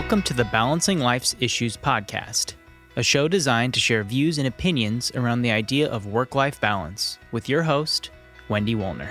Welcome to the Balancing Life's Issues podcast, a show designed to share views and opinions around the idea of work-life balance with your host, Wendy Woolner.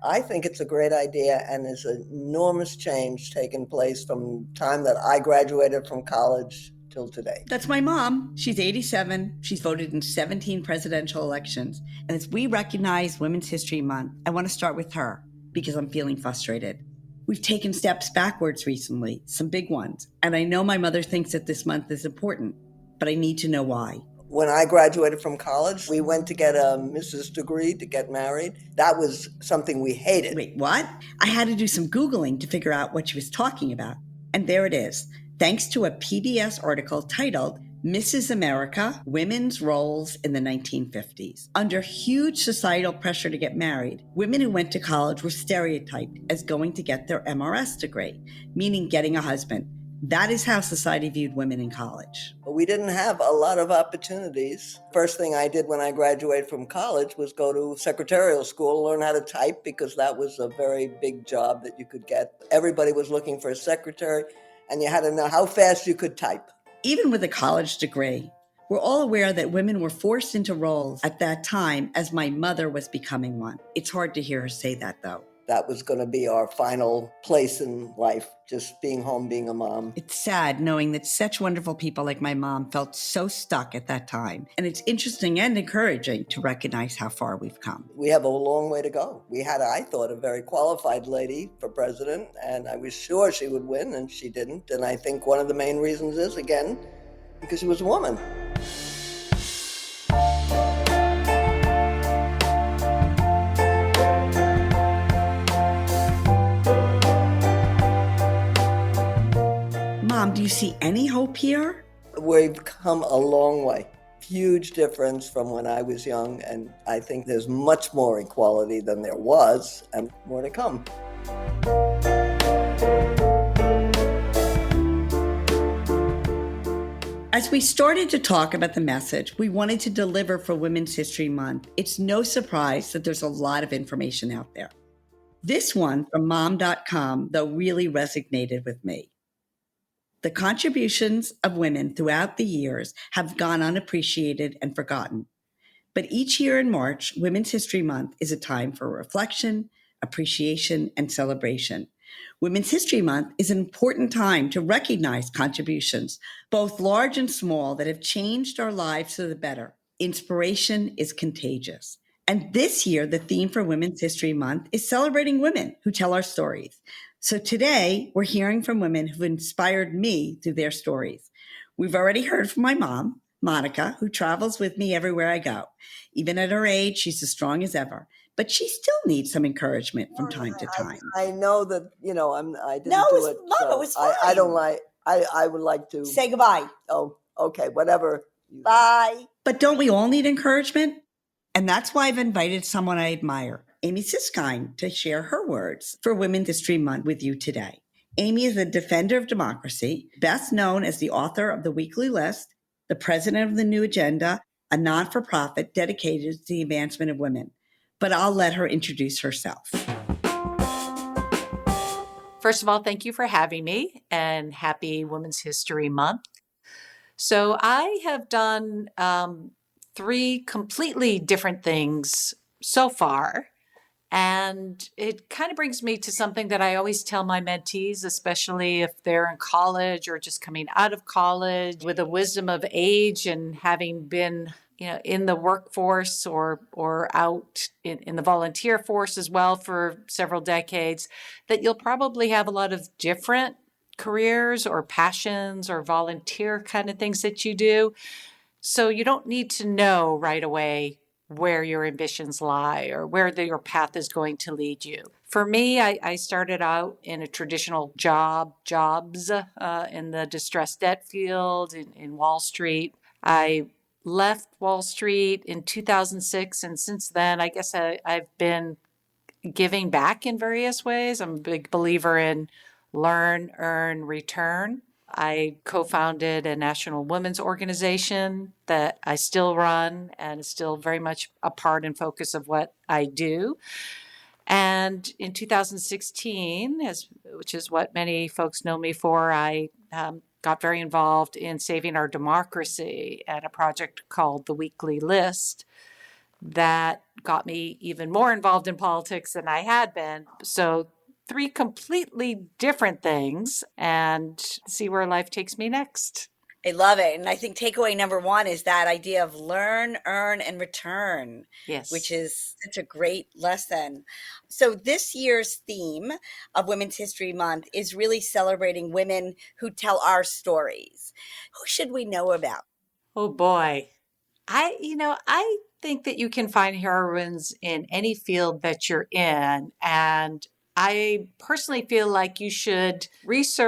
I think it's a great idea, and there's an enormous change taking place from the time that I graduated from college till today. That's my mom. She's 87. She's voted in 17 presidential elections. And as we recognize Women's History Month, I want to start with her because I'm feeling frustrated. We've taken steps backwards recently, some big ones. And I know my mother thinks that this month is important, but I need to know why. When I graduated from college, we went to get a Mrs. degree to get married. That was something we hated. Wait, what? I had to do some Googling to figure out what she was talking about. And there it is. Thanks to a PBS article titled Mrs. America, Women's Roles in the 1950s. Under huge societal pressure to get married, women who went to college were stereotyped as going to get their MRS degree, meaning getting a husband. That is how society viewed women in college. But we didn't have a lot of opportunities. First thing I did when I graduated from college was go to secretarial school, learn how to type, because that was a very big job that you could get. Everybody was looking for a secretary, and you had to know how fast you could type. Even with a college degree, we're all aware that women were forced into roles at that time as my mother was becoming one. It's hard to hear her say that, though. That was going to be our final place in life, just being home, being a mom. It's sad knowing that such wonderful people like my mom felt so stuck at that time. And it's interesting and encouraging to recognize how far we've come. We have a long way to go. We had, I thought, a very qualified lady for president, and I was sure she would win, and she didn't. And I think one of the main reasons is, again, because she was a woman. Mom, do you see any hope here? We've come a long way. Huge difference from when I was young, and I think there's much more equality than there was, and more to come. As we started to talk about the message we wanted to deliver for Women's History Month, it's no surprise that there's a lot of information out there. This one from mom.com, though, really resonated with me. The contributions of women throughout the years have gone unappreciated and forgotten. But each year in March, Women's History Month is a time for reflection, appreciation, and celebration. Women's History Month is an important time to recognize contributions, both large and small, that have changed our lives for the better. Inspiration is contagious. And this year, the theme for Women's History Month is celebrating women who tell our stories. So today, we're hearing from women who've inspired me through their stories. We've already heard from my mom, Monica, who travels with me everywhere I go. Even at her age, she's as strong as ever. But she still needs some encouragement from time to time. I know that, I didn't No, do it. Mom, so it was fine. I don't like, I would like to. Say goodbye. Oh, okay, whatever. Bye. But don't we all need encouragement? And that's why I've invited someone I admire, Amy Siskind, to share her words for Women's History Month with you today. Amy is a defender of democracy, best known as the author of The Weekly List, the president of The New Agenda, a non-for-profit dedicated to the advancement of women. But I'll let her introduce herself. First of all, thank you for having me, and happy Women's History Month. So I have done 3 completely different things so far. And it kind of brings me to something that I always tell my mentees, especially if they're in college or just coming out of college, with the wisdom of age and having been, in the workforce or out in the volunteer force as well for several decades, that you'll probably have a lot of different careers or passions or volunteer kind of things that you do. So you don't need to know right away where your ambitions lie or where your path is going to lead you. For me, I started out in a traditional jobs in the distressed debt field in Wall Street. I left Wall Street in 2006, and since then, I guess I've been giving back in various ways. I'm a big believer in learn, earn, return. I co-founded a national women's organization that I still run and is still very much a part and focus of what I do. And in 2016, which is what many folks know me for, I got very involved in saving our democracy at a project called the Weekly List that got me even more involved in politics than I had been. So, three completely different things, and see where life takes me next. I love it. And I think takeaway number one is that idea of learn, earn, and return, which Yes. is such a great lesson. So, this year's theme of Women's History Month is really celebrating women who tell our stories. Who should we know about? Oh boy. I think that you can find heroines in any field that you're in. And I personally feel like you should reach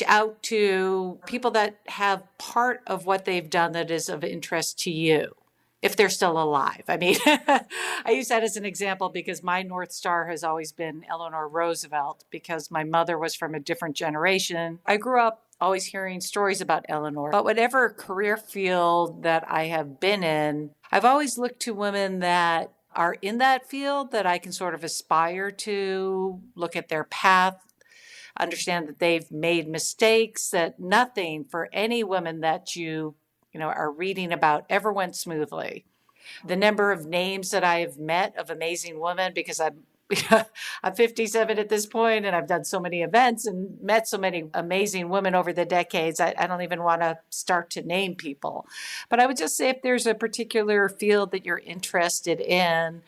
out to people that have part of what they've done that is of interest to you, if they're still alive. I mean, I use that as an example because my North Star has always been Eleanor Roosevelt, because my mother was from a different generation. I grew up always hearing stories about Eleanor, but whatever career field that I have been in, I've always looked to women that are in that field that I can sort of aspire to, look at their path, understand that they've made mistakes, that nothing for any women that you know, are reading about ever went smoothly. The number of names that I have met of amazing women, because I'm 57 at this point, and I've done so many events and met so many amazing women over the decades. I don't even want to start to name people. But I would just say if there's a particular field that you're interested in,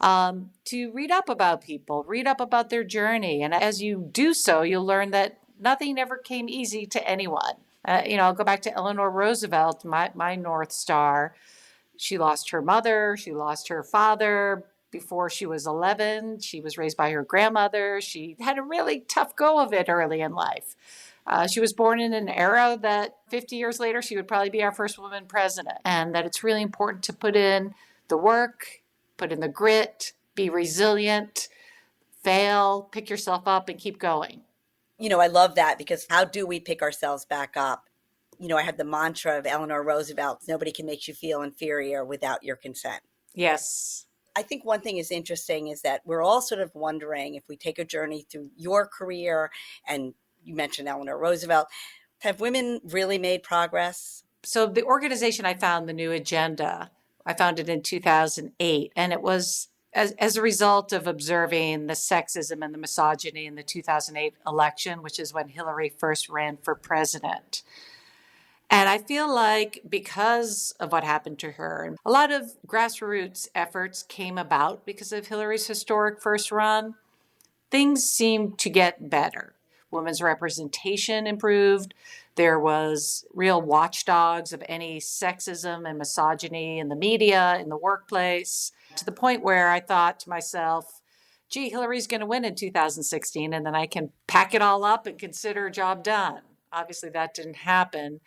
to read up about people, read up about their journey. And as you do so, you'll learn that nothing ever came easy to anyone. I'll go back to Eleanor Roosevelt, my North Star. She lost her mother, she lost her father before she was 11. She was raised by her grandmother. She had a really tough go of it early in life. She was born in an era that 50 years later, she would probably be our first woman president, and that it's really important to put in the work, put in the grit, be resilient, fail, pick yourself up, and keep going. I love that, because how do we pick ourselves back up? I have the mantra of Eleanor Roosevelt: nobody can make you feel inferior without your consent. Yes. I think one thing is interesting is that we're all sort of wondering, if we take a journey through your career, and you mentioned Eleanor Roosevelt, have women really made progress? So the organization I found, the New Agenda, I found it in 2008, and it was as a result of observing the sexism and the misogyny in the 2008 election, which is when Hillary first ran for president. And I feel like because of what happened to her, a lot of grassroots efforts came about because of Hillary's historic first run. Things seemed to get better. Women's representation improved. There was real watchdogs of any sexism and misogyny in the media, in the workplace, to the point where I thought to myself, gee, Hillary's going to win in 2016, and then I can pack it all up and consider a job done. Obviously, that didn't happen.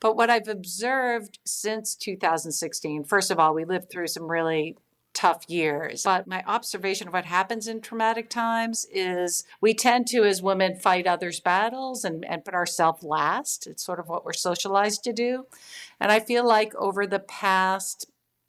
But what I've observed since 2016, first of all, we lived through some really tough years. But my observation of what happens in traumatic times is we tend to, as women, fight others' battles and put ourselves last. It's sort of what we're socialized to do. And I feel like over the past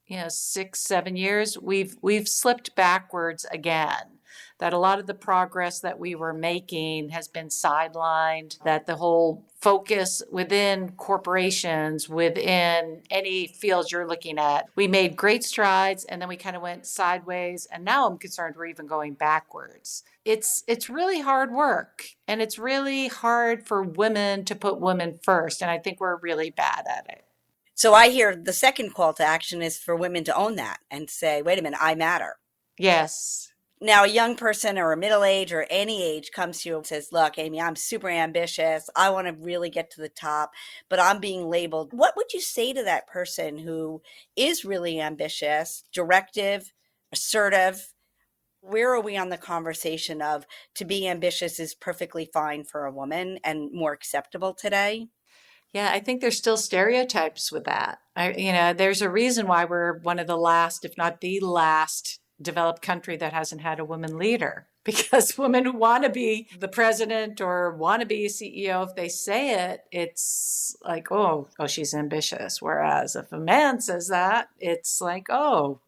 6-7 years, we've slipped backwards again. That a lot of the progress that we were making has been sidelined, that the whole focus within corporations, within any field you're looking at, we made great strides and then we kind of went sideways. And now I'm concerned we're even going backwards. It's really hard work, and it's really hard for women to put women first. And I think we're really bad at it. So I hear the second call to action is for women to own that and say, wait a minute, I matter. Yes. Now, a young person or a middle age or any age comes to you and says, look, Amy, I'm super ambitious. I want to really get to the top, but I'm being labeled. What would you say to that person who is really ambitious, directive, assertive? Where are we on the conversation of to be ambitious is perfectly fine for a woman and more acceptable today? Yeah, I think there's still stereotypes with that. There's a reason why we're one of the last, if not the last, developed country that hasn't had a woman leader, because women who want to be the president or want to be a CEO, if they say it, it's like, oh, she's ambitious. Whereas if a man says that, it's like, oh,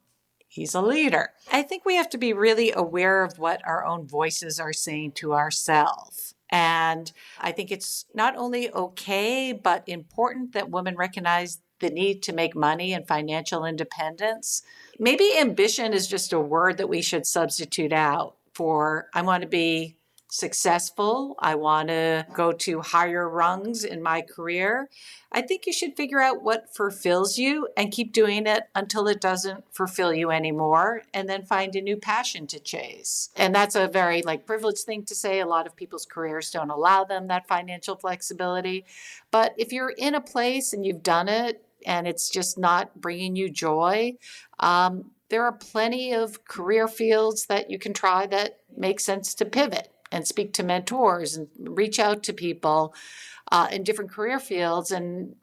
he's a leader. I think we have to be really aware of what our own voices are saying to ourselves. And I think it's not only okay, but important that women recognize the need to make money and financial independence. Maybe ambition is just a word that we should substitute out for I want to be successful. I want to go to higher rungs in my career. I think you should figure out what fulfills you and keep doing it until it doesn't fulfill you anymore, and then find a new passion to chase. And that's a very privileged thing to say. A lot of people's careers don't allow them that financial flexibility. But if you're in a place and you've done it and it's just not bringing you joy, there are plenty of career fields that you can try that make sense to pivot and speak to mentors and reach out to people in different career fields and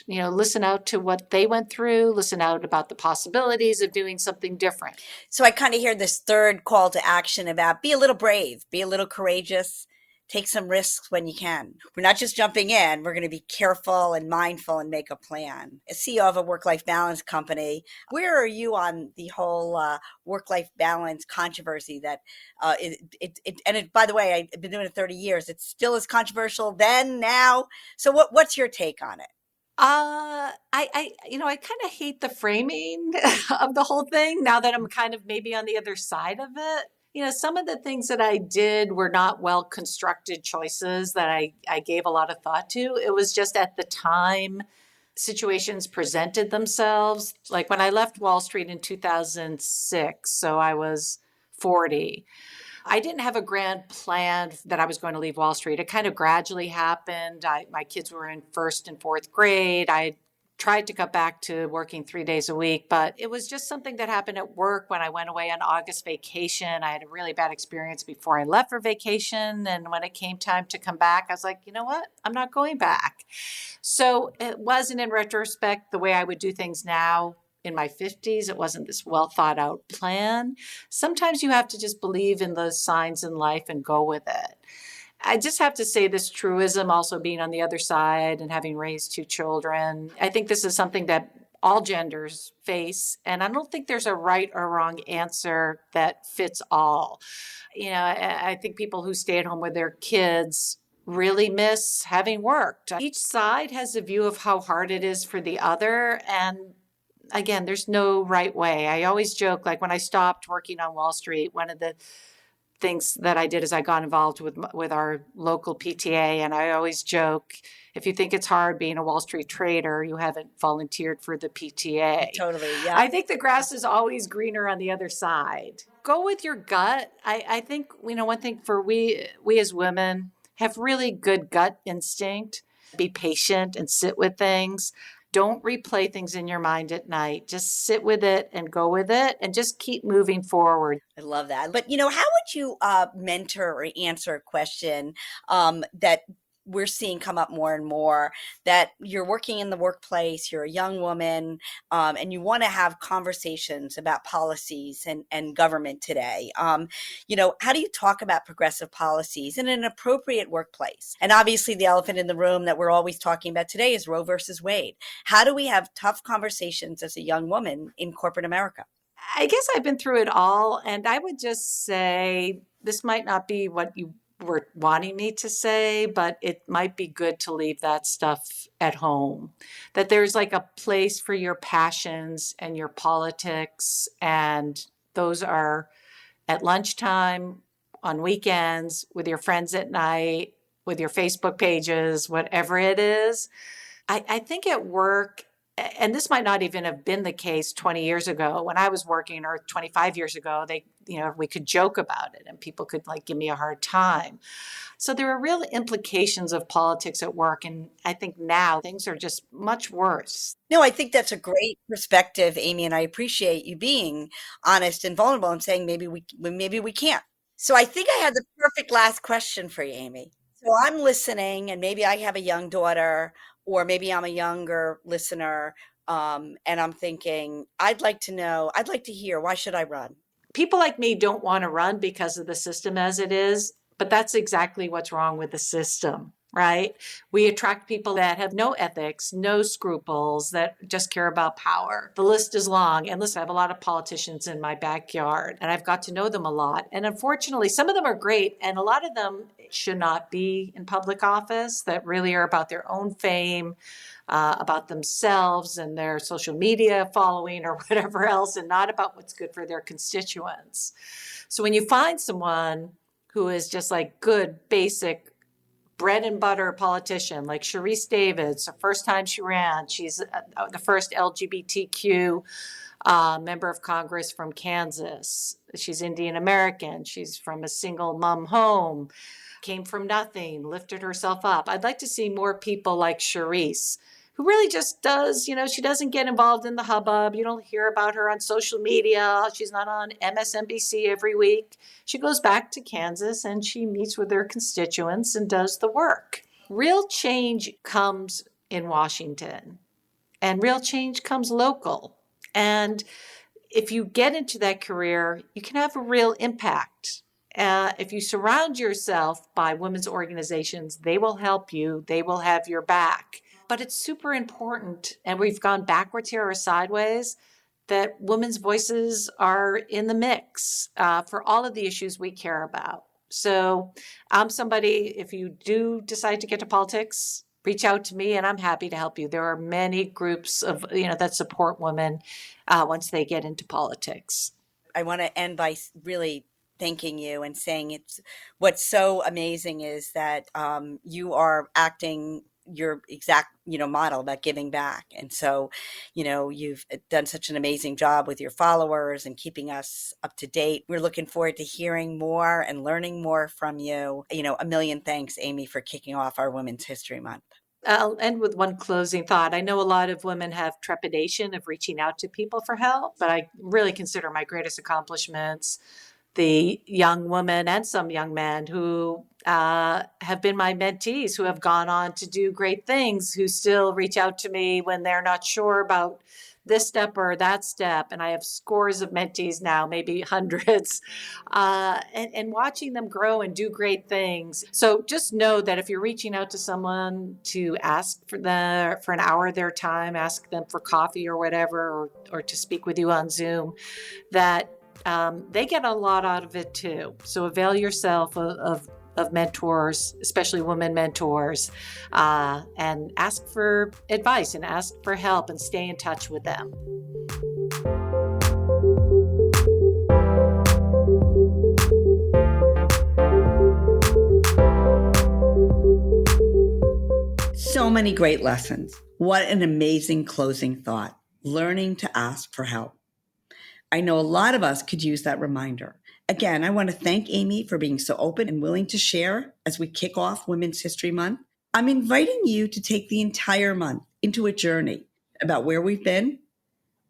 listen out to what they went through, listen out about the possibilities of doing something different. So I kind of hear this third call to action about be a little brave, be a little courageous, take some risks when you can. We're not just jumping in. We're going to be careful and mindful and make a plan. As CEO of a work-life balance company, where are you on the whole work-life balance controversy that by the way, I've been doing it 30 years. It's still as controversial then, now. So what's your take on it? I kind of hate the framing of the whole thing now that I'm kind of maybe on the other side of it. Some of the things that I did were not well constructed choices that I gave a lot of thought to. It was just at the time situations presented themselves. Like when I left Wall Street in 2006, so I was 40. I didn't have a grand plan that I was going to leave Wall Street. It kind of gradually happened. My kids were in first and fourth grade. I tried to cut back to working 3 days a week, but it was just something that happened at work when I went away on August vacation. I had a really bad experience before I left for vacation. And when it came time to come back, I was like, you know what? I'm not going back. So it wasn't in retrospect the way I would do things now in my 50s. It wasn't this well thought out plan. Sometimes you have to just believe in the signs in life and go with it. I just have to say this truism, also being on the other side and having raised 2 children. I think this is something that all genders face. And I don't think there's a right or wrong answer that fits all. I think people who stay at home with their kids really miss having worked. Each side has a view of how hard it is for the other. And again, there's no right way. I always joke, like when I stopped working on Wall Street, one of the things that I did is I got involved with our local PTA. And I always joke, if you think it's hard being a Wall Street trader, you haven't volunteered for the PTA. Totally, yeah. I think the grass is always greener on the other side. Go with your gut. I think, one thing for we as women have really good gut instinct. Be patient and sit with things. Don't replay things in your mind at night. Just sit with it and go with it and just keep moving forward. I love that. But, how would you mentor or answer a question that we're seeing come up more and more, that you're working in the workplace, you're a young woman, and you want to have conversations about policies and government today. How do you talk about progressive policies in an appropriate workplace? And obviously the elephant in the room that we're always talking about today is Roe versus Wade. How do we have tough conversations as a young woman in corporate America? I guess I've been through it all. And I would just say this might not be what you were wanting me to say, but it might be good to leave that stuff at home. That there's like a place for your passions and your politics, and those are at lunchtime, on weekends, with your friends at night, with your Facebook pages, whatever it is. I think at work, and this might not even have been the case 20 years ago when I was working, or 25 years ago, we could joke about it and people could give me a hard time. So there are real implications of politics at work. And I think now things are just much worse. No, I think that's a great perspective, Amy, and I appreciate you being honest and vulnerable and saying maybe we can't. So I think I had the perfect last question for you, Amy. So I'm listening, and maybe I have a young daughter, or maybe I'm a younger listener, and I'm thinking, I'd like to hear, why should I run? People like me don't want to run because of the system as it is, but that's exactly what's wrong with the system. right? We attract people that have no ethics, no scruples, that just care about power. The list is long. And listen, I have a lot of politicians in my backyard, and I've got to know them a lot. And unfortunately, some of them are great, and a lot of them should not be in public office, that really are about their own fame, about themselves and their social media following or whatever else, and not about what's good for their constituents. So when you find someone who is just like good, basic, bread and butter politician, like Sharice Davids, the first time she ran, she's the first LGBTQ member of Congress from Kansas. She's Indian American. She's from a single mom home, came from nothing, lifted herself up. I'd like to see more people like Sharice, who really just does, she doesn't get involved in the hubbub. You don't hear about her on social media. She's not on MSNBC every week. She goes back to Kansas and she meets with her constituents and does the work. Real change comes in Washington, and real change comes local. And if you get into that career, you can have a real impact. If you surround yourself by women's organizations, they will help you. They will have your back. But it's super important, and we've gone backwards here or sideways, that women's voices are in the mix for all of the issues we care about. So I'm somebody, if you do decide to get to politics, reach out to me and I'm happy to help you. There are many groups of, that support women once they get into politics. I want to end by really thanking you and saying what's so amazing is that you are acting your exact, model about giving back. And so, you've done such an amazing job with your followers and keeping us up to date. We're looking forward to hearing more and learning more from you. A million thanks, Amy, for kicking off our Women's History Month. I'll end with one closing thought. I know a lot of women have trepidation of reaching out to people for help, but I really consider my greatest accomplishments the young women and some young men who have been my mentees, who have gone on to do great things, who still reach out to me when they're not sure about this step or that step. And I have scores of mentees now, maybe hundreds, and watching them grow and do great things. So just know that if you're reaching out to someone to ask for an hour of their time, ask them for coffee or whatever, or to speak with you on Zoom, that they get a lot out of it too. So avail yourself of mentors, especially women mentors, and ask for advice and ask for help and stay in touch with them. So many great lessons. What an amazing closing thought. Learning to ask for help. I know a lot of us could use that reminder. Again, I want to thank Amy for being so open and willing to share as we kick off Women's History Month. I'm inviting you to take the entire month into a journey about where we've been,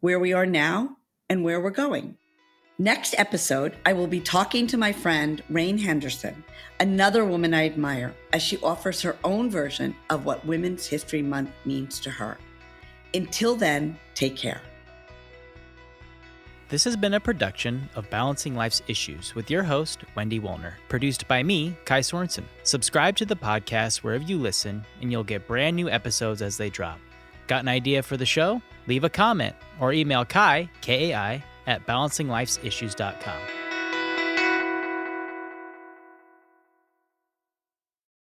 where we are now, and where we're going. Next episode, I will be talking to my friend, Rain Henderson, another woman I admire, as she offers her own version of what Women's History Month means to her. Until then, take care. This has been a production of Balancing Life's Issues with your host, Wendy Wollner, produced by me, Kai Sorensen. Subscribe to the podcast wherever you listen, and you'll get brand new episodes as they drop. Got an idea for the show? Leave a comment or email Kai, Kai, at balancinglifesissues.com.